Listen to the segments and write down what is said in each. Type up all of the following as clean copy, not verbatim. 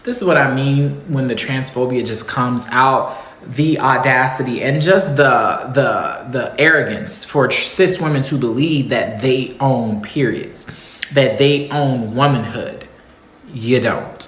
This is what I mean when the transphobia just comes out. The audacity and just the arrogance for cis women to believe that they own periods, that they own womanhood. You don't.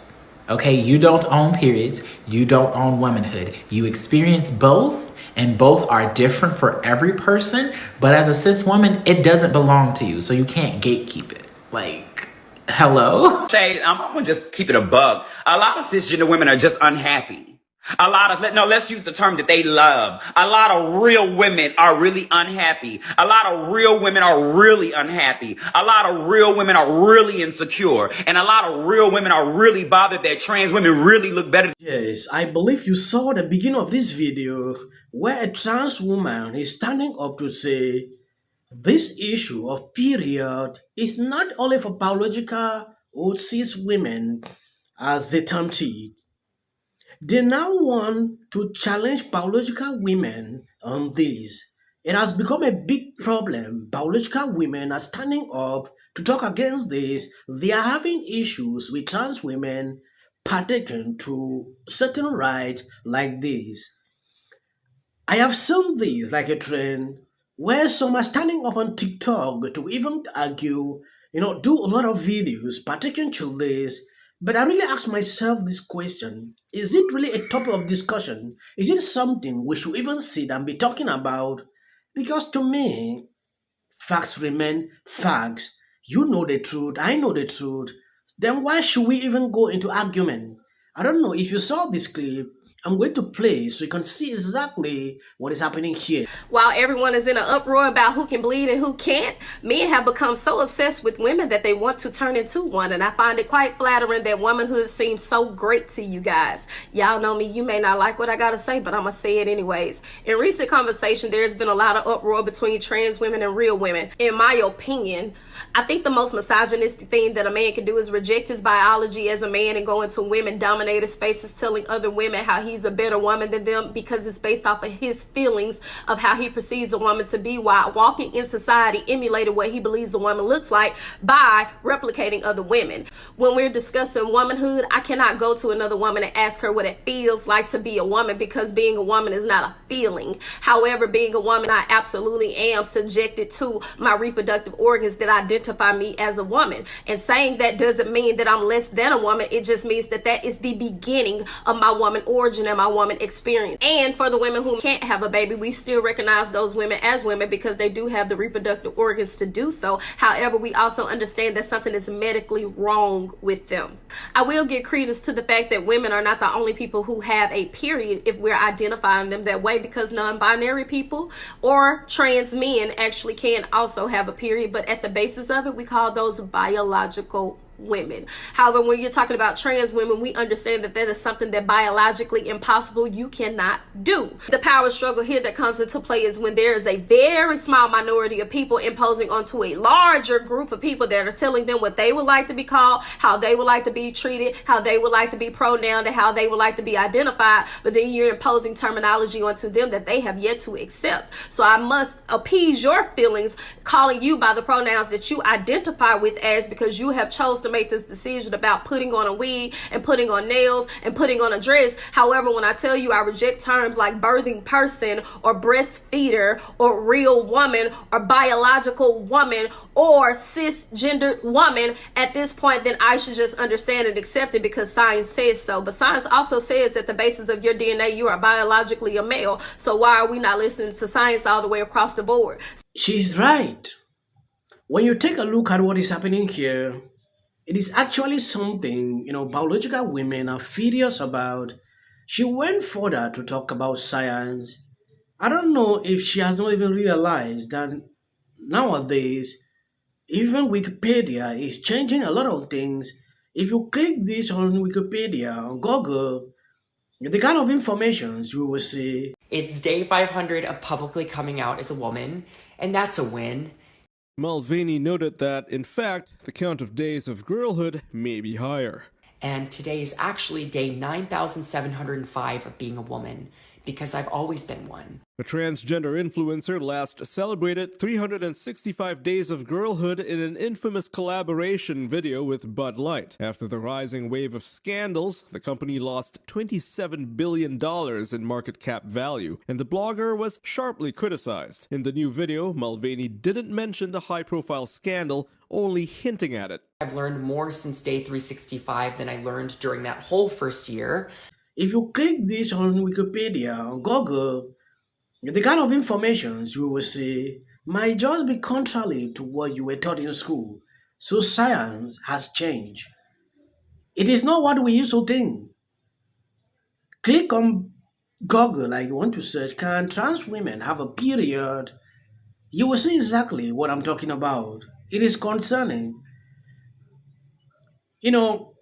Okay, you don't own periods. You don't own womanhood. You experience both, and both are different for every person. But as a cis woman, it doesn't belong to you, so you can't gatekeep it. Like, hello? I'm gonna just keep it a bug. A lot of cisgender women are just unhappy. Let's use the term that they love. A lot of real women are really unhappy. A lot of real women are really unhappy. A lot of real women are really insecure. And a lot of real women are really bothered that trans women really look better. Yes, I believe you saw the beginning of this video where a trans woman is standing up to say this issue of period is not only for biological or cis women as they term it. They now want to challenge biological women on this. It has become a big problem. Biological women are standing up to talk against this. They are having issues with trans women partaking to certain rights like this. I have seen this like a trend where some are standing up on TikTok to even argue, do a lot of videos partaking to this. But I really ask myself this question. Is it really a topic of discussion? Is it something we should even sit and be talking about? Because to me, facts remain facts. You know the truth, I know the truth. Then why should we even go into argument? I don't know if you saw this clip. I'm going to play so you can see exactly what is happening here. While everyone is in an uproar about who can bleed and who can't, men have become so obsessed with women that they want to turn into one. And I find it quite flattering that womanhood seems so great to you guys. Y'all know me, you may not like what I gotta say, but I'm gonna say it anyways. In recent conversation, there's been a lot of uproar between trans women and real women. In my opinion, I think the most misogynistic thing that a man can do is reject his biology as a man and go into women-dominated spaces telling other women how he's a better woman than them because it's based off of his feelings of how he perceives a woman to be, while walking in society emulating what he believes a woman looks like by replicating other women. When we're discussing womanhood, I cannot go to another woman and ask her what it feels like to be a woman, because being a woman is not a feeling. However, being a woman, I absolutely am subjected to my reproductive organs that identify me as a woman. And saying that doesn't mean that I'm less than a woman. It just means that that is the beginning of my woman origin and my woman experience. And for the women who can't have a baby, we still recognize those women as women because they do have the reproductive organs to do so. However, we also understand that something is medically wrong with them. I will give credence to the fact that women are not the only people who have a period if we're identifying them that way, because non-binary people or trans men actually can also have a period, but at the basis of it, we call those biological women. However, when you're talking about trans women, we understand that that is something that biologically impossible you cannot do. The power struggle here that comes into play is when there is a very small minority of people imposing onto a larger group of people that are telling them what they would like to be called, how they would like to be treated, how they would like to be pronounced, and how they would like to be identified. But then you're imposing terminology onto them that they have yet to accept. So I must appease your feelings calling you by the pronouns that you identify with as, because you have chosen to make this decision about putting on a wig and putting on nails and putting on a dress. However, when I tell you I reject terms like birthing person or breastfeeder or real woman or biological woman or cisgendered woman, at this point, then I should just understand and accept it because science says so. But science also says that the basis of your DNA, you are biologically a male. So why are we not listening to science all the way across the board? She's right. When you take a look at what is happening here, it is actually something, biological women are furious about. She went further to talk about science. I don't know if she has not even realized that nowadays, even Wikipedia is changing a lot of things. If you click this on Wikipedia, on Google, the kind of information you will see. It's day 500 of publicly coming out as a woman, and that's a win. Mulvaney noted that, in fact, the count of days of girlhood may be higher. And today is actually day 9,705 of being a woman. because I've always been one. A transgender influencer last celebrated 365 days of girlhood in an infamous collaboration video with Bud Light. After the rising wave of scandals, the company lost $27 billion in market cap value, and the blogger was sharply criticized. In the new video, Mulvaney didn't mention the high-profile scandal, only hinting at it. I've learned more since day 365 than I learned during that whole first year. If you click this on Wikipedia, on Google, the kind of information you will see might just be contrary to what you were taught in school. So science has changed. It is not what we used to think. Click on Google, like you want to search, can trans women have a period? You will see exactly what I'm talking about. It is concerning. You know,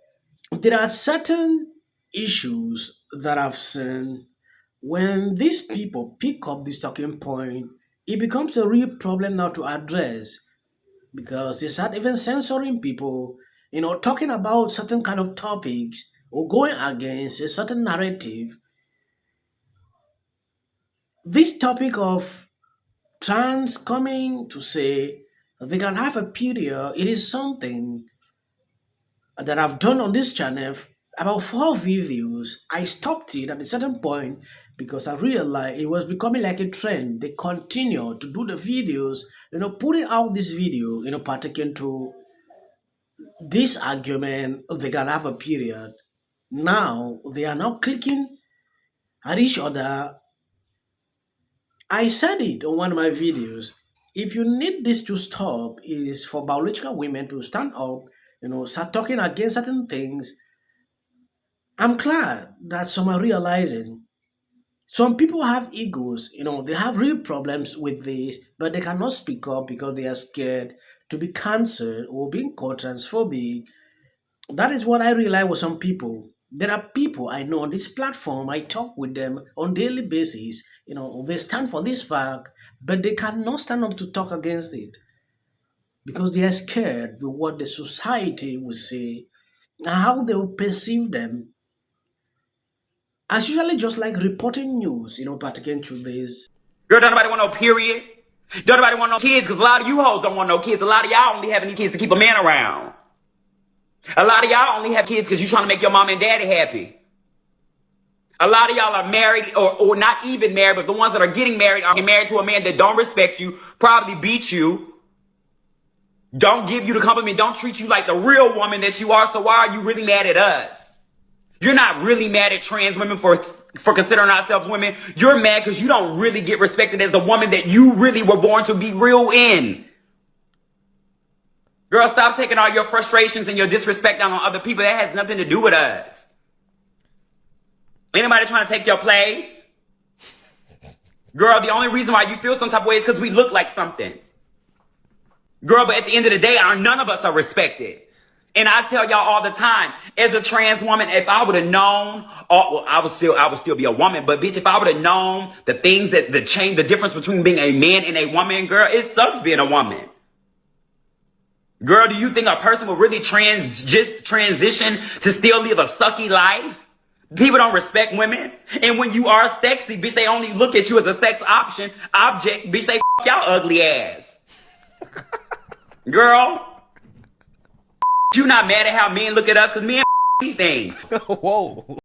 there are certain issues that I've seen when these people pick up this talking point, it becomes a real problem now to address because they start even censoring people, talking about certain kind of topics or going against a certain narrative. This topic of trans coming to say they can have a period, it is something that I've done on this channel about 4 videos. I stopped it at a certain point because I realized it was becoming like a trend. They continue to do the videos, putting out this video, pertaining to this argument, they can have a period. Now they are now clicking at each other. I said it on one of my videos. If you need this to stop, is for biological women to stand up, start talking against certain things. I'm glad that some are realizing. Some people have egos, they have real problems with this, but they cannot speak up because they are scared to be cancelled or being called transphobic. That is what I realize with some people. There are people I know on this platform, I talk with them on daily basis, they stand for this fact, but they cannot stand up to talk against it because they are scared with what the society will say and how they will perceive them. As usually just like reporting news, pertaining to this. Girl, don't nobody want no period. Don't nobody want no kids, because a lot of you hoes don't want no kids. A lot of y'all only have any kids to keep a man around. A lot of y'all only have kids because you're trying to make your mom and daddy happy. A lot of y'all are married or not even married, but the ones that are getting married are married to a man that don't respect you, probably beat you, don't give you the compliment, don't treat you like the real woman that you are. So why are you really mad at us? You're not really mad at trans women for considering ourselves women. You're mad because you don't really get respected as the woman that you really were born to be real in. Girl, stop taking all your frustrations and your disrespect out on other people. That has nothing to do with us. Anybody trying to take your place? Girl, the only reason why you feel some type of way is because we look like something. Girl, but at the end of the day, none of us are respected. And I tell y'all all the time, as a trans woman, if I would have known, I would still be a woman. But bitch, if I would have known the things the difference between being a man and a woman, girl, it sucks being a woman. Girl, do you think a person will really transition to still live a sucky life? People don't respect women. And when you are sexy, bitch, they only look at you as a sex object. Bitch, they f y'all ugly ass. Girl. You not mad at how men look at us because men anything. Whoa.